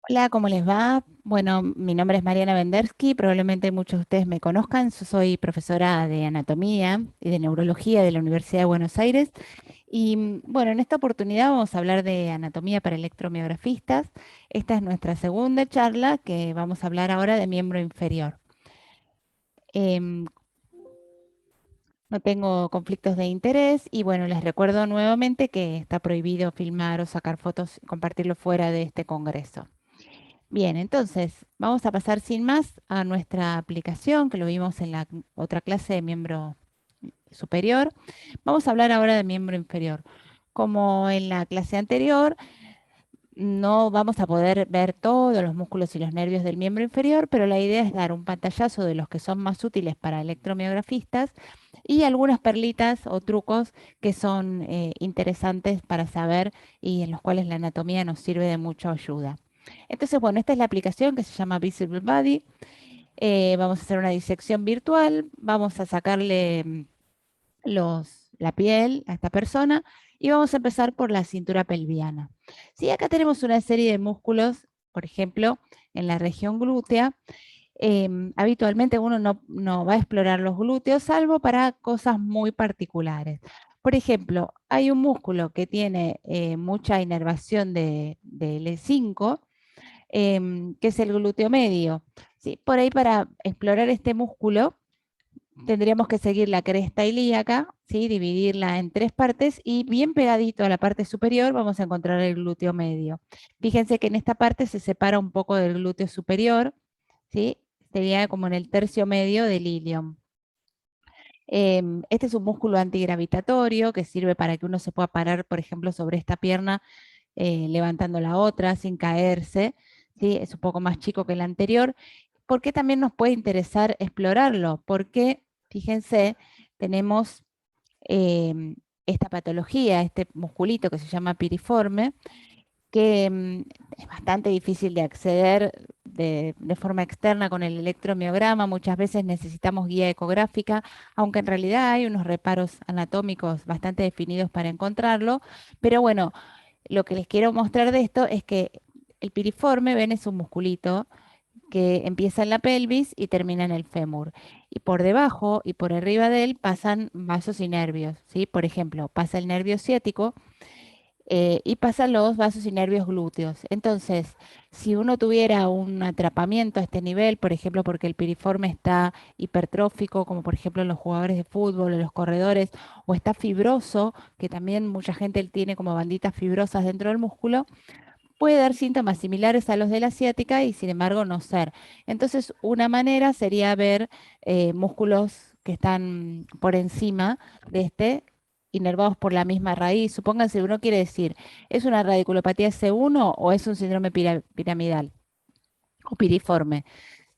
Hola, ¿cómo les va? Bueno, mi nombre es Mariana Vendersky, probablemente muchos de ustedes me conozcan. Yo soy profesora de anatomía y de neurología de la Universidad de Buenos Aires. Y bueno, en esta oportunidad vamos a hablar de anatomía para electromiografistas. Esta es nuestra segunda charla que vamos a hablar ahora de miembro inferior. Em, no tengo conflictos de interés y bueno, les recuerdo nuevamente que está prohibido filmar o sacar fotos y compartirlo fuera de este congreso. Bien, entonces vamos a pasar sin más a nuestra aplicación, que lo vimos en la otra clase de miembro superior. Vamos a hablar ahora de miembro inferior. Como en la clase anterior, no vamos a poder ver todos los músculos y los nervios del miembro inferior, pero la idea es dar un pantallazo de los que son más útiles para electromiografistas y algunas perlitas o trucos que son interesantes para saber y en los cuales la anatomía nos sirve de mucha ayuda. Entonces, bueno, esta es la aplicación que se llama Visible Body. Vamos a hacer una disección virtual, vamos a sacarle la piel a esta persona y vamos a empezar por la cintura pelviana. Sí, acá tenemos una serie de músculos, por ejemplo, en la región glútea. Habitualmente uno no va a explorar los glúteos, salvo para cosas muy particulares. Por ejemplo, hay un músculo que tiene mucha inervación de L5, que es el glúteo medio. ¿Sí? Por ahí para explorar este músculo tendríamos que seguir la cresta ilíaca, ¿sí? Dividirla en tres partes y bien pegadito a la parte superior vamos a encontrar el glúteo medio. Fíjense que en esta parte se separa un poco del glúteo superior, ¿sí? Sería como en el tercio medio del ilion. Este es un músculo antigravitatorio que sirve para que uno se pueda parar, por ejemplo, sobre esta pierna, levantando la otra sin caerse, ¿sí? Es un poco más chico que el anterior. ¿Por qué también nos puede interesar explorarlo? Porque, fíjense, tenemos esta patología, este musculito que se llama piriforme, que es bastante difícil de acceder de forma externa con el electromiograma. Muchas veces necesitamos guía ecográfica, aunque en realidad hay unos reparos anatómicos bastante definidos para encontrarlo. Pero bueno, lo que les quiero mostrar de esto es que el piriforme, ven, es un musculito que empieza en la pelvis y termina en el fémur. Y por debajo y por arriba de él pasan vasos y nervios, ¿sí? Por ejemplo, pasa el nervio ciático y pasan los vasos y nervios glúteos. Entonces, si uno tuviera un atrapamiento a este nivel, por ejemplo, porque el piriforme está hipertrófico, como por ejemplo en los jugadores de fútbol, en los corredores, o está fibroso, que también mucha gente tiene como banditas fibrosas dentro del músculo, puede dar síntomas similares a los de la ciática y sin embargo no ser. Entonces, una manera sería ver músculos que están por encima de este, inervados por la misma raíz. Supónganse, uno quiere decir, ¿es una radiculopatía C1 o es un síndrome piramidal o piriforme?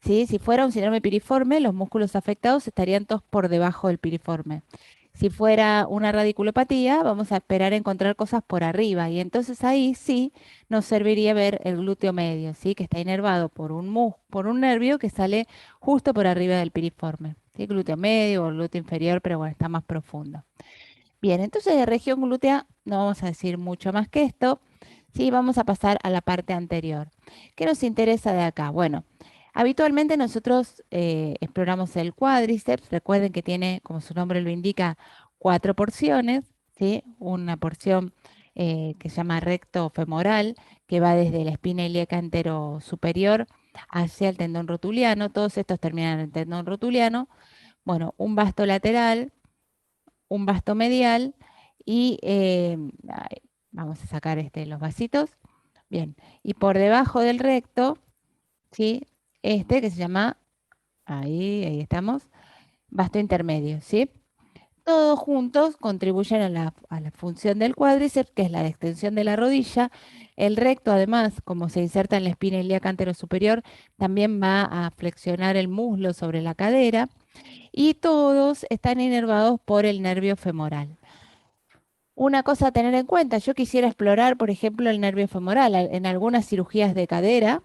¿Sí? Si fuera un síndrome piriforme, los músculos afectados estarían todos por debajo del piriforme. Si fuera una radiculopatía, vamos a esperar encontrar cosas por arriba y entonces ahí sí nos serviría ver el glúteo medio, ¿sí? Que está inervado por por un nervio que sale justo por arriba del piriforme. ¿Sí? Glúteo medio o glúteo inferior, pero bueno, está más profundo. Bien, entonces de región glútea no vamos a decir mucho más que esto. Sí, vamos a pasar a la parte anterior. ¿Qué nos interesa de acá? Bueno, habitualmente nosotros exploramos el cuádriceps. Recuerden que tiene, como su nombre lo indica, cuatro porciones, ¿sí? Una porción que se llama recto femoral, que va desde la espina ilíaca entero superior hacia el tendón rotuliano. Todos estos terminan en el tendón rotuliano. Bueno, un vasto lateral, un vasto medial y vamos a sacar los vasitos. Bien, y por debajo del recto, ¿sí? Este que se llama, ahí estamos, vasto intermedio, ¿sí? Todos juntos contribuyen a a la función del cuádriceps, que es la extensión de la rodilla. El recto, además, como se inserta en la espina ilíaca superior, también va a flexionar el muslo sobre la cadera. Y todos están inervados por el nervio femoral. Una cosa a tener en cuenta, yo quisiera explorar, por ejemplo, el nervio femoral en algunas cirugías de cadera,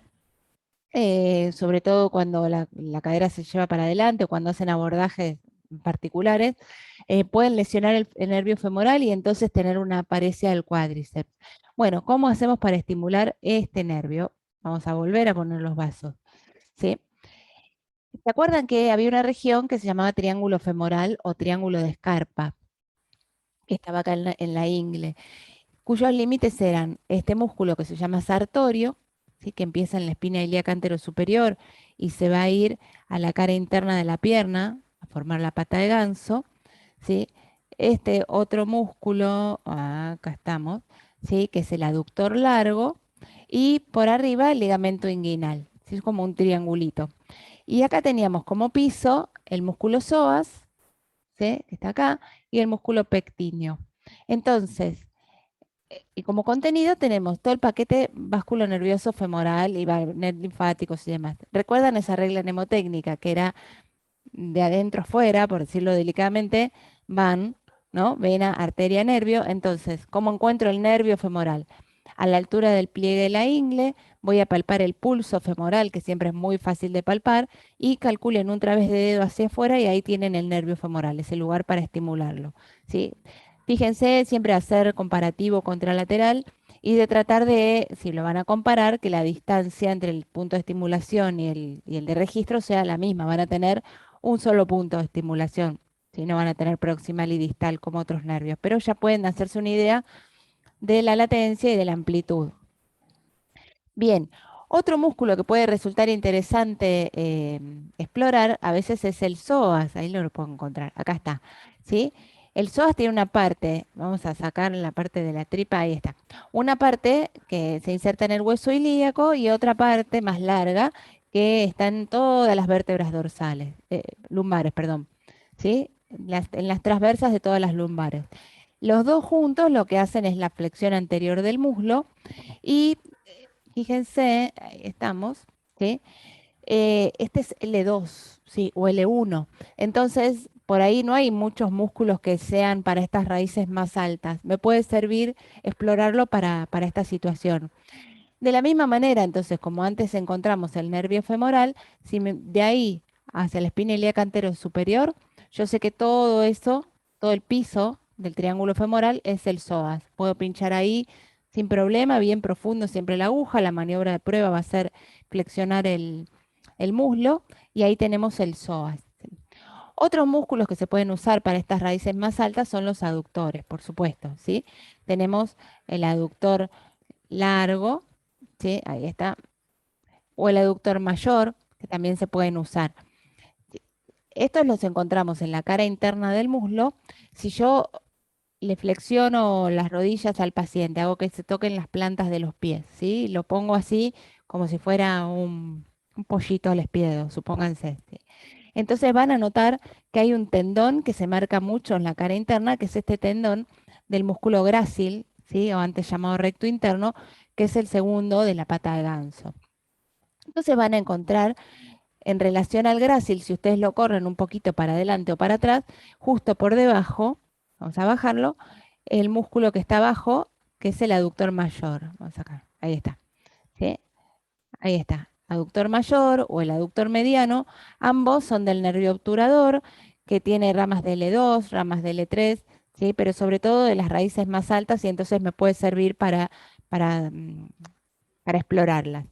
sobre todo cuando la cadera se lleva para adelante o cuando hacen abordajes particulares, pueden lesionar el nervio femoral y entonces tener una paresia del cuádriceps. Bueno, ¿cómo hacemos para estimular este nervio? Vamos a volver a poner los vasos, ¿sí? ¿Se acuerdan que había una región que se llamaba triángulo femoral o triángulo de escarpa, que estaba acá en la ingle, cuyos límites eran este músculo que se llama sartorio, ¿sí? Que empieza en la espina ilíaca anterosuperior y se va a ir a la cara interna de la pierna, a formar la pata de ganso, ¿sí? Este otro músculo, acá estamos, ¿sí? Que es el aductor largo, y por arriba el ligamento inguinal, ¿sí? Es como un triangulito. Y acá teníamos como piso el músculo psoas, ¿sí? Que está acá, y el músculo pectíneo. Entonces, y como contenido tenemos todo el paquete vasculo nervioso femoral y linfáticos y demás. ¿Recuerdan esa regla mnemotécnica que era de adentro afuera, por decirlo delicadamente, van, ¿no? Vena, arteria, nervio? Entonces, ¿cómo encuentro el nervio femoral? A la altura del pliegue de la ingle, voy a palpar el pulso femoral, que siempre es muy fácil de palpar, y calculen un través de dedo hacia afuera y ahí tienen el nervio femoral, es el lugar para estimularlo, ¿sí? Fíjense siempre hacer comparativo contralateral y de tratar de, si lo van a comparar, que la distancia entre el punto de estimulación y el de registro sea la misma. Van a tener un solo punto de estimulación, si no van a tener proximal y distal como otros nervios, pero ya pueden hacerse una idea de la latencia y de la amplitud. Bien, otro músculo que puede resultar interesante explorar a veces es el psoas, ahí lo puedo encontrar, acá está, ¿sí? El psoas tiene una parte, vamos a sacar la parte de la tripa, ahí está, una parte que se inserta en el hueso ilíaco y otra parte más larga que está en todas las vértebras dorsales, lumbares, perdón, ¿sí? En las transversas de todas las lumbares. Los dos juntos lo que hacen es la flexión anterior del muslo y fíjense, ahí estamos, ¿sí? Este es L2, ¿sí? O L1. Entonces, por ahí no hay muchos músculos que sean para estas raíces más altas. Me puede servir explorarlo para esta situación. De la misma manera, entonces, como antes encontramos el nervio femoral, si de ahí hacia la espina ilíaca anterior superior, yo sé que todo eso, todo el piso del triángulo femoral es el psoas. Puedo pinchar ahí sin problema, bien profundo, siempre la aguja. La maniobra de prueba va a ser flexionar el muslo y ahí tenemos el psoas. Otros músculos que se pueden usar para estas raíces más altas son los aductores, por supuesto, ¿sí? Tenemos el aductor largo, ¿sí? Ahí está. O el aductor mayor, que también se pueden usar. Estos los encontramos en la cara interna del muslo. Si yo le flexiono las rodillas al paciente, hago que se toquen las plantas de los pies, ¿sí? Lo pongo así como si fuera un pollito al espiedo, supónganse. ¿Sí? Entonces van a notar que hay un tendón que se marca mucho en la cara interna, que es este tendón del músculo grácil, ¿sí? O antes llamado recto interno, que es el segundo de la pata de ganso. Entonces van a encontrar en relación al grácil, si ustedes lo corren un poquito para adelante o para atrás, justo por debajo, vamos a bajarlo, el músculo que está abajo, que es el aductor mayor. Vamos a sacar, ahí está. ¿Sí? Ahí está. Aductor mayor o el aductor mediano, ambos son del nervio obturador, que tiene ramas de L2, ramas de L3, ¿sí? Pero sobre todo de las raíces más altas y entonces me puede servir para, mm, para explorarlas.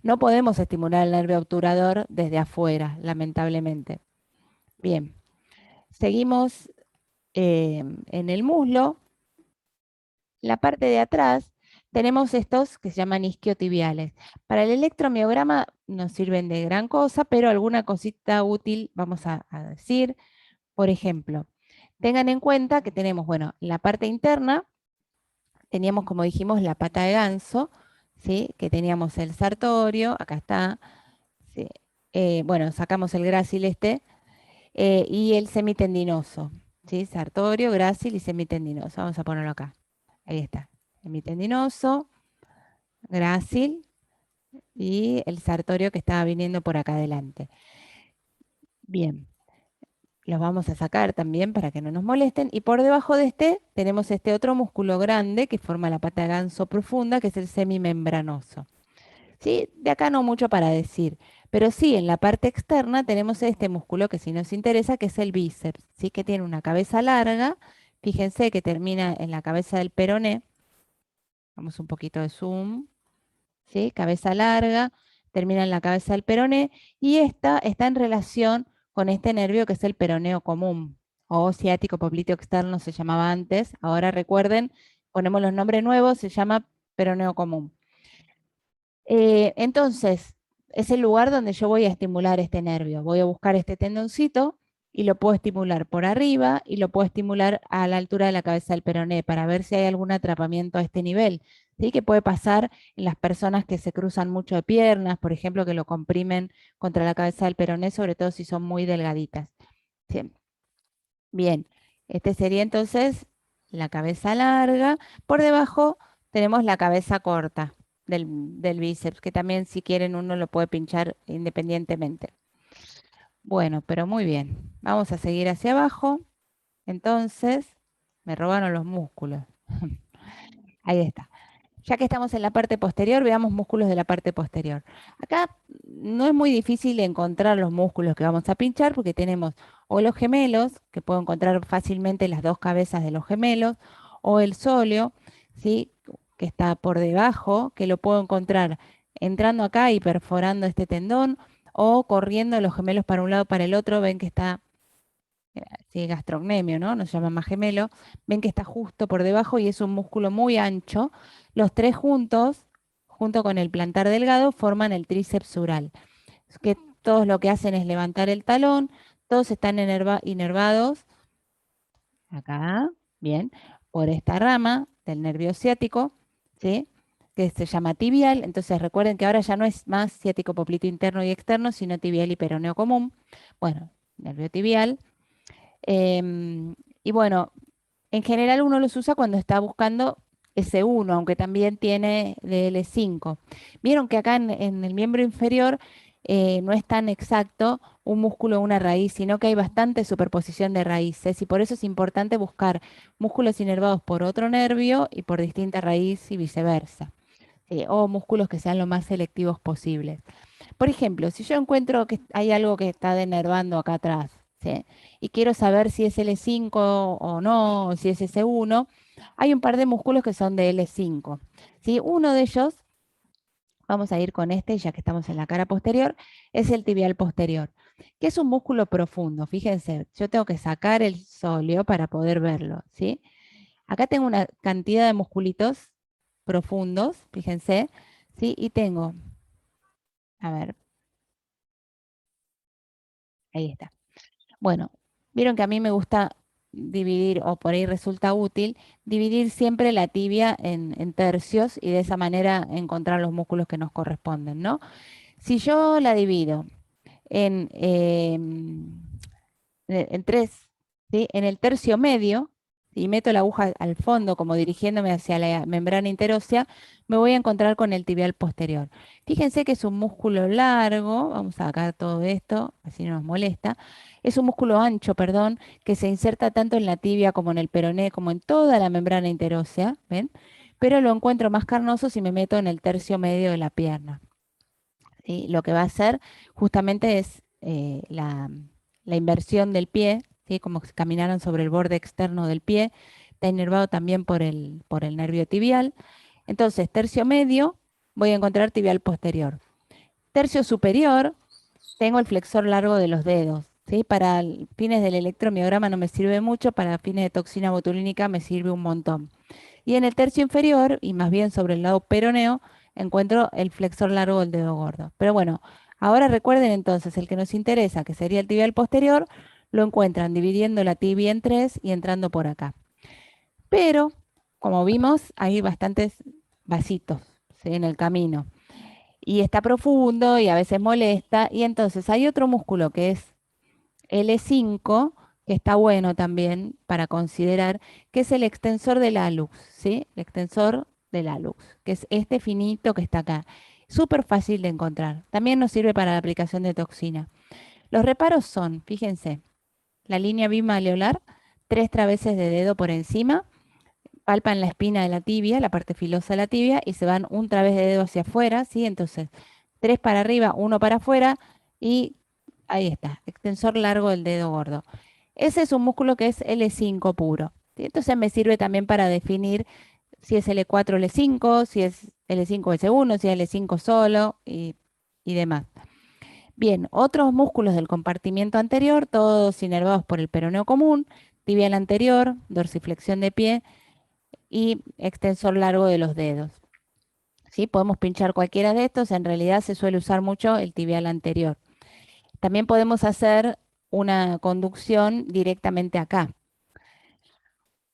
No podemos estimular el nervio obturador desde afuera, lamentablemente. Bien, seguimos en el muslo. La parte de atrás tenemos estos que se llaman isquiotibiales. Para el electromiograma no sirven de gran cosa, pero alguna cosita útil vamos a decir. Por ejemplo, tengan en cuenta que tenemos, bueno, la parte interna, teníamos, como dijimos, la pata de ganso, ¿sí? Que teníamos el sartorio, acá está, ¿sí? Bueno, sacamos el grácil y el semitendinoso, ¿sí? Sartorio, grácil y semitendinoso. Vamos a ponerlo acá. Ahí está. Semitendinoso, grácil y el sartorio que estaba viniendo por acá adelante. Bien, los vamos a sacar también para que no nos molesten. Y por debajo de este tenemos este otro músculo grande que forma la pata de ganso profunda, que es el semimembranoso. ¿Sí? De acá no mucho para decir, pero sí, en la parte externa tenemos este músculo que sí nos interesa, que es el bíceps, ¿sí? Que tiene una cabeza larga, fíjense que termina en la cabeza del peroné, vamos un poquito de zoom, ¿sí? Cabeza larga, termina en la cabeza del peroné, y esta está en relación con este nervio que es el peroneo común, o ciático popliteo externo se llamaba antes. Ahora recuerden, ponemos los nombres nuevos, se llama peroneo común. Entonces, es el lugar donde yo voy a estimular este nervio. Voy a buscar este tendoncito y lo puedo estimular por arriba y lo puedo estimular a la altura de la cabeza del peroné para ver si hay algún atrapamiento a este nivel. ¿Sí? Que puede pasar en las personas que se cruzan mucho de piernas, por ejemplo, que lo comprimen contra la cabeza del peroné, sobre todo si son muy delgaditas. ¿Sí? Bien, este sería entonces la cabeza larga. Por debajo tenemos la cabeza corta del bíceps, que también si quieren uno lo puede pinchar independientemente. Bueno, pero muy bien. Vamos a seguir hacia abajo. Entonces, me robaron los músculos. Ahí está. Ya que estamos en la parte posterior, veamos músculos de la parte posterior. Acá no es muy difícil encontrar los músculos que vamos a pinchar porque tenemos o los gemelos, que puedo encontrar fácilmente las dos cabezas de los gemelos, o el sóleo, ¿sí? Que está por debajo, que lo puedo encontrar entrando acá y perforando este tendón, o corriendo los gemelos para un lado para el otro. Ven que está sí, gastrocnemio, ¿no? Nos llama más gemelo. Ven que está justo por debajo y es un músculo muy ancho. Los tres juntos, junto con el plantar delgado, forman el tríceps sural. Es que todos lo que hacen es levantar el talón, todos están inervados, acá, bien, por esta rama del nervio ciático, ¿sí? Que se llama tibial. Entonces recuerden que ahora ya no es más ciático popliteo interno y externo, sino tibial y peroneo común. Bueno, nervio tibial. Y bueno, en general uno los usa cuando está buscando S1, aunque también tiene DL5. Vieron que acá en el miembro inferior no es tan exacto un músculo o una raíz, sino que hay bastante superposición de raíces y por eso es importante buscar músculos inervados por otro nervio y por distinta raíz y viceversa. O músculos que sean lo más selectivos posibles. Por ejemplo, si yo encuentro que hay algo que está denervando acá atrás, ¿sí? Y quiero saber si es L5 o no, o si es S1, hay un par de músculos que son de L5. ¿Sí? Uno de ellos, vamos a ir con este, ya que estamos en la cara posterior, es el tibial posterior, que es un músculo profundo. Fíjense, yo tengo que sacar el sóleo para poder verlo, ¿sí? Acá tengo una cantidad de musculitos profundos, fíjense, ¿sí? Y tengo, a ver, ahí está. Bueno, vieron que a mí me gusta dividir, o por ahí resulta útil, dividir siempre la tibia en tercios y de esa manera encontrar los músculos que nos corresponden, ¿no? Si yo la divido en, en tres, ¿sí? En el tercio medio, y meto la aguja al fondo como dirigiéndome hacia la membrana interósea, me voy a encontrar con el tibial posterior. Fíjense que es un músculo largo, vamos a sacar todo esto, así no nos molesta. Es un músculo ancho, perdón, que se inserta tanto en la tibia como en el peroné, como en toda la membrana interósea, ¿ven? Pero lo encuentro más carnoso si me meto en el tercio medio de la pierna. ¿Sí? Lo que va a hacer justamente es la inversión del pie, ¿sí? Como si caminaran sobre el borde externo del pie, está inervado también por el nervio tibial. Entonces, tercio medio, voy a encontrar tibial posterior. Tercio superior, tengo el flexor largo de los dedos. ¿Sí? Para fines del electromiograma no me sirve mucho, para fines de toxina botulínica me sirve un montón. Y en el tercio inferior, y más bien sobre el lado peroneo, encuentro el flexor largo del dedo gordo. Pero bueno, ahora recuerden entonces, el que nos interesa, que sería el tibial posterior, lo encuentran dividiendo la tibia en tres y entrando por acá. Pero, como vimos, hay bastantes vasitos, ¿sí? En el camino. Y está profundo y a veces molesta. Y entonces hay otro músculo que es L5, que está bueno también para considerar, que es el extensor del hallux, ¿sí? El extensor del hallux, que es este finito que está acá. Súper fácil de encontrar. También nos sirve para la aplicación de toxina. Los reparos son, fíjense, la línea bimaleolar, tres traveses de dedo por encima, palpan la espina de la tibia, la parte filosa de la tibia, y se van un través de dedo hacia afuera, ¿sí? Entonces, tres para arriba, uno para afuera, y ahí está, extensor largo del dedo gordo. Ese es un músculo que es L5 puro. ¿Sí? Entonces me sirve también para definir si es L4 o L5, si es L5 o S1, si es L5 solo y demás. Bien, otros músculos del compartimiento anterior, todos inervados por el peroneo común, tibial anterior, dorsiflexión de pie y extensor largo de los dedos. ¿Sí? Podemos pinchar cualquiera de estos, en realidad se suele usar mucho el tibial anterior. También podemos hacer una conducción directamente acá.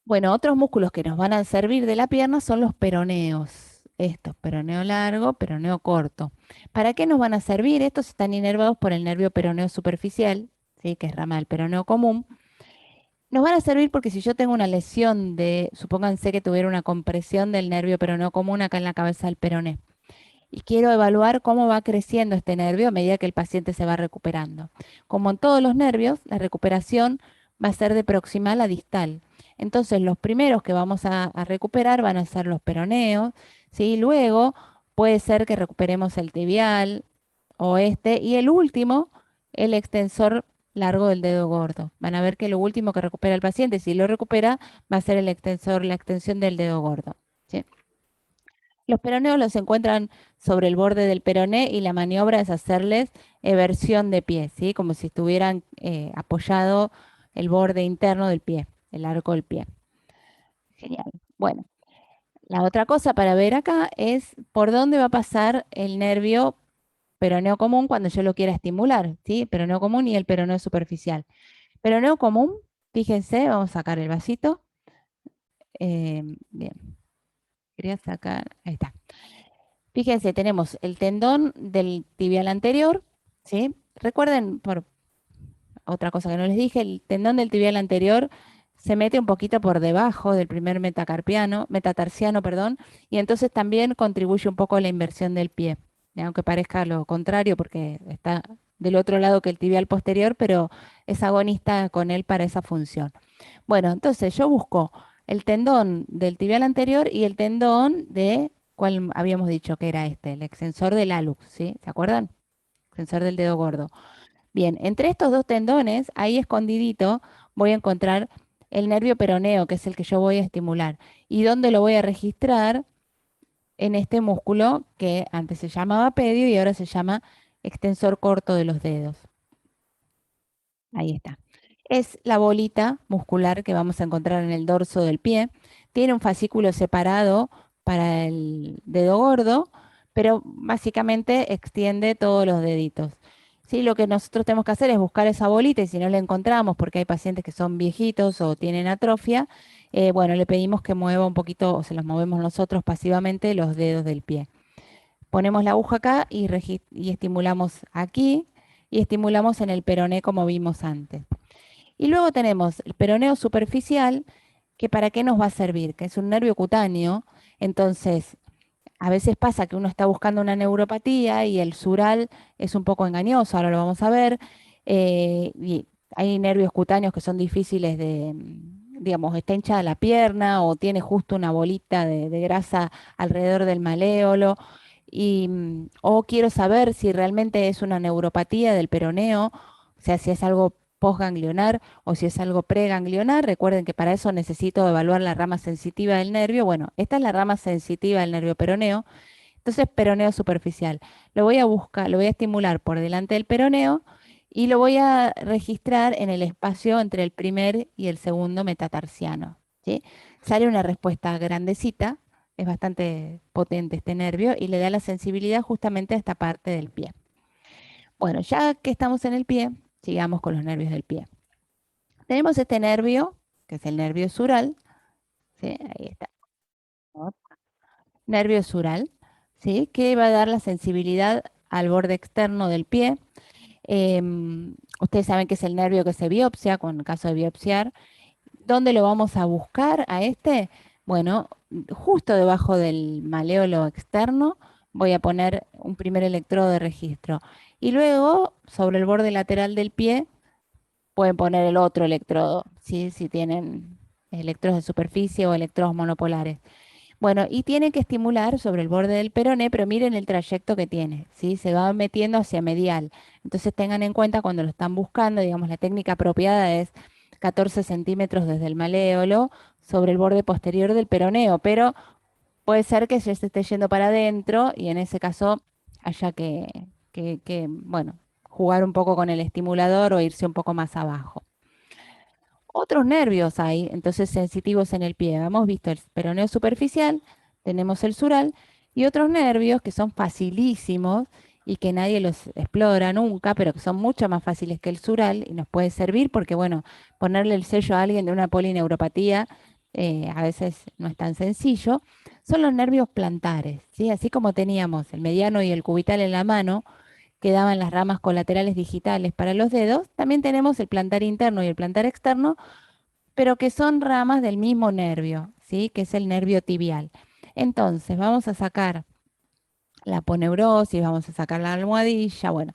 Bueno, otros músculos que nos van a servir de la pierna son los peroneos. Estos, peroneo largo, peroneo corto. ¿Para qué nos van a servir? Estos están inervados por el nervio peroneo superficial, ¿sí? Que es rama del peroneo común. Nos van a servir porque si yo tengo una lesión de, supónganse que tuviera una compresión del nervio peroneo común acá en la cabeza del peroné, y quiero evaluar cómo va creciendo este nervio a medida que el paciente se va recuperando. Como en todos los nervios, la recuperación va a ser de proximal a distal. Entonces, los primeros que vamos a recuperar van a ser los peroneos, ¿sí? Luego puede ser que recuperemos el tibial o este, y el último, el extensor largo del dedo gordo. Van a ver que lo último que recupera el paciente, si lo recupera, va a ser el extensor, la extensión del dedo gordo, ¿sí? Los peroneos los encuentran sobre el borde del peroné y la maniobra es hacerles eversión de pie, ¿sí? Como si estuvieran apoyado el borde interno del pie, el arco del pie. Genial. Bueno, la otra cosa para ver acá es por dónde va a pasar el nervio peroneo común cuando yo lo quiera estimular, ¿sí? Peroneo común y el peroneo superficial. Peroneo común, fíjense, vamos a sacar el vasito. Bien, quería sacar, ahí está. Fíjense, tenemos el tendón del tibial anterior, ¿sí? Recuerden, por otra cosa que no les dije, el tendón del tibial anterior se mete un poquito por debajo del primer metatarsiano, perdón, y entonces también contribuye un poco a la inversión del pie, aunque parezca lo contrario porque está del otro lado que el tibial posterior, pero es agonista con él para esa función. Bueno, entonces yo busco el tendón del tibial anterior y el tendón de, ¿cuál habíamos dicho que era este? El extensor del hallux, ¿sí? ¿Se acuerdan? Extensor del dedo gordo. Bien, entre estos dos tendones, ahí escondidito, voy a encontrar el nervio peroneo, que es el que yo voy a estimular. ¿Y dónde lo voy a registrar? En este músculo que antes se llamaba pedio y ahora se llama extensor corto de los dedos. Ahí está. Es la bolita muscular que vamos a encontrar en el dorso del pie. Tiene un fascículo separado para el dedo gordo, pero básicamente extiende todos los deditos. Sí, lo que nosotros tenemos que hacer es buscar esa bolita y si no la encontramos, porque hay pacientes que son viejitos o tienen atrofia, bueno, le pedimos que mueva un poquito o se los movemos nosotros pasivamente los dedos del pie. Ponemos la aguja acá y estimulamos aquí y estimulamos en el peroné como vimos antes. Y luego tenemos el peroneo superficial, que para qué nos va a servir, que es un nervio cutáneo. Entonces, a veces pasa que uno está buscando una neuropatía y el sural es un poco engañoso, ahora lo vamos a ver. Y hay nervios cutáneos que son difíciles de, digamos, está hinchada la pierna o tiene justo una bolita de grasa alrededor del maléolo. O quiero saber si realmente es una neuropatía del peroneo, o sea, si es algo postganglionar o si es algo preganglionar. Recuerden que para eso necesito evaluar la rama sensitiva del nervio. Bueno, esta es la rama sensitiva del nervio peroneo. Entonces, peroneo superficial. Lo voy a buscar, lo voy a estimular por delante del peroneo y lo voy a registrar en el espacio entre el primer y el segundo metatarsiano, ¿sí? Sale una respuesta grandecita, es bastante potente este nervio y le da la sensibilidad justamente a esta parte del pie. Bueno, ya que estamos en el pie, sigamos con los nervios del pie. Tenemos este nervio, que es el nervio sural, ¿sí? Ahí está. Nervio sural, ¿sí? Que va a dar la sensibilidad al borde externo del pie. Ustedes saben que es el nervio que se biopsia, con el caso de biopsiar. ¿Dónde lo vamos a buscar a este? Bueno, justo debajo del maléolo externo voy a poner un primer electrodo de registro. Y luego, sobre el borde lateral del pie, pueden poner el otro electrodo, ¿sí? Si tienen electrodos de superficie o electrodos monopolares. Bueno, y tiene que estimular sobre el borde del peroné, pero miren el trayecto que tiene, ¿sí? Se va metiendo hacia medial. Entonces tengan en cuenta cuando lo están buscando, digamos, la técnica apropiada es 14 centímetros desde el maléolo sobre el borde posterior del peroneo, pero puede ser que se esté yendo para adentro y en ese caso haya bueno, jugar un poco con el estimulador o irse un poco más abajo. Otros nervios hay, entonces sensitivos en el pie. Hemos visto el peroneo superficial, tenemos el sural y otros nervios que son facilísimos y que nadie los explora nunca, pero que son mucho más fáciles que el sural y nos puede servir porque, bueno, ponerle el sello a alguien de una polineuropatía a veces no es tan sencillo, son los nervios plantares, ¿sí? Así como teníamos el mediano y el cubital en la mano, que daban las ramas colaterales digitales para los dedos, también tenemos el plantar interno y el plantar externo, pero que son ramas del mismo nervio, ¿sí? Que es el nervio tibial. Entonces, vamos a sacar la aponeurosis, vamos a sacar la almohadilla, bueno,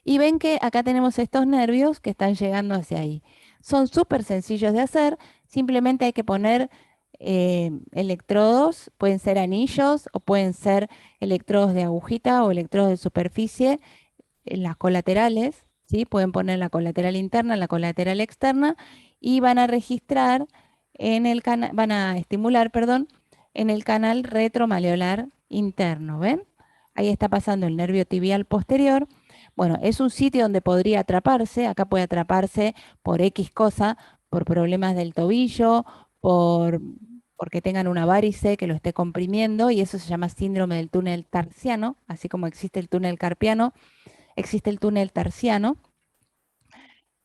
y ven que acá tenemos estos nervios que están llegando hacia ahí. Son súper sencillos de hacer, simplemente hay que poner electrodos, pueden ser anillos o pueden ser electrodos de agujita o electrodos de superficie en las colaterales, ¿sí? Pueden poner la colateral interna, la colateral externa y van a registrar en el canal, van a estimular, perdón, en el canal retromaleolar interno, ¿ven? Ahí está pasando el nervio tibial posterior. Bueno, es un sitio donde podría atraparse, acá puede atraparse por X cosa, por problemas del tobillo, por, porque tengan una varice que lo esté comprimiendo y eso se llama síndrome del túnel tarsiano, así como existe el túnel carpiano, existe el túnel tarsiano.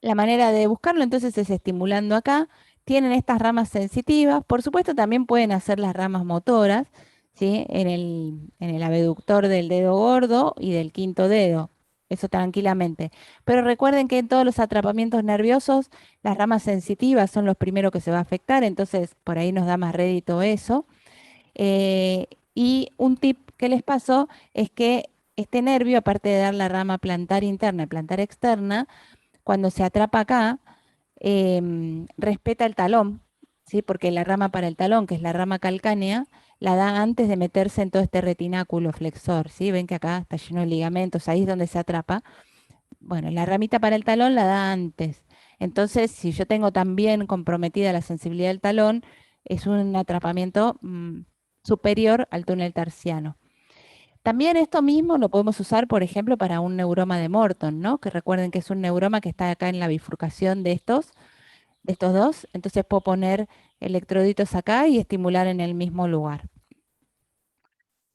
La manera de buscarlo entonces es estimulando acá. Tienen estas ramas sensitivas. Por supuesto también pueden hacer las ramas motoras, ¿sí? En el abductor del dedo gordo y del quinto dedo. Eso tranquilamente. Pero recuerden que en todos los atrapamientos nerviosos, las ramas sensitivas son los primeros que se va a afectar, entonces por ahí nos da más rédito eso. Eh, y un tip que les paso es que este nervio, aparte de dar la rama plantar interna y plantar externa, cuando se atrapa acá, respeta el talón, ¿sí? Porque la rama para el talón, que es la rama calcánea, la da antes de meterse en todo este retináculo flexor, ¿sí? Ven que acá está lleno de ligamentos, ahí es donde se atrapa. Bueno, la ramita para el talón la da antes. Entonces, si yo tengo también comprometida la sensibilidad del talón, es un atrapamiento superior al túnel tarsiano. También esto mismo lo podemos usar, por ejemplo, para un neuroma de Morton, ¿no? Que recuerden que es un neuroma que está acá en la bifurcación de estos dos. Entonces puedo poner electroditos acá y estimular en el mismo lugar.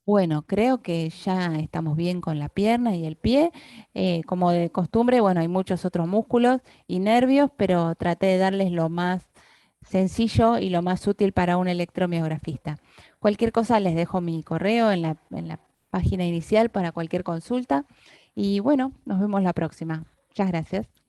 Bueno, creo que ya estamos bien con la pierna y el pie. Como de costumbre, bueno, hay muchos otros músculos y nervios, pero traté de darles lo más sencillo y lo más útil para un electromiografista. Cualquier cosa les dejo mi correo en la página inicial para cualquier consulta. Y bueno, nos vemos la próxima. Muchas gracias.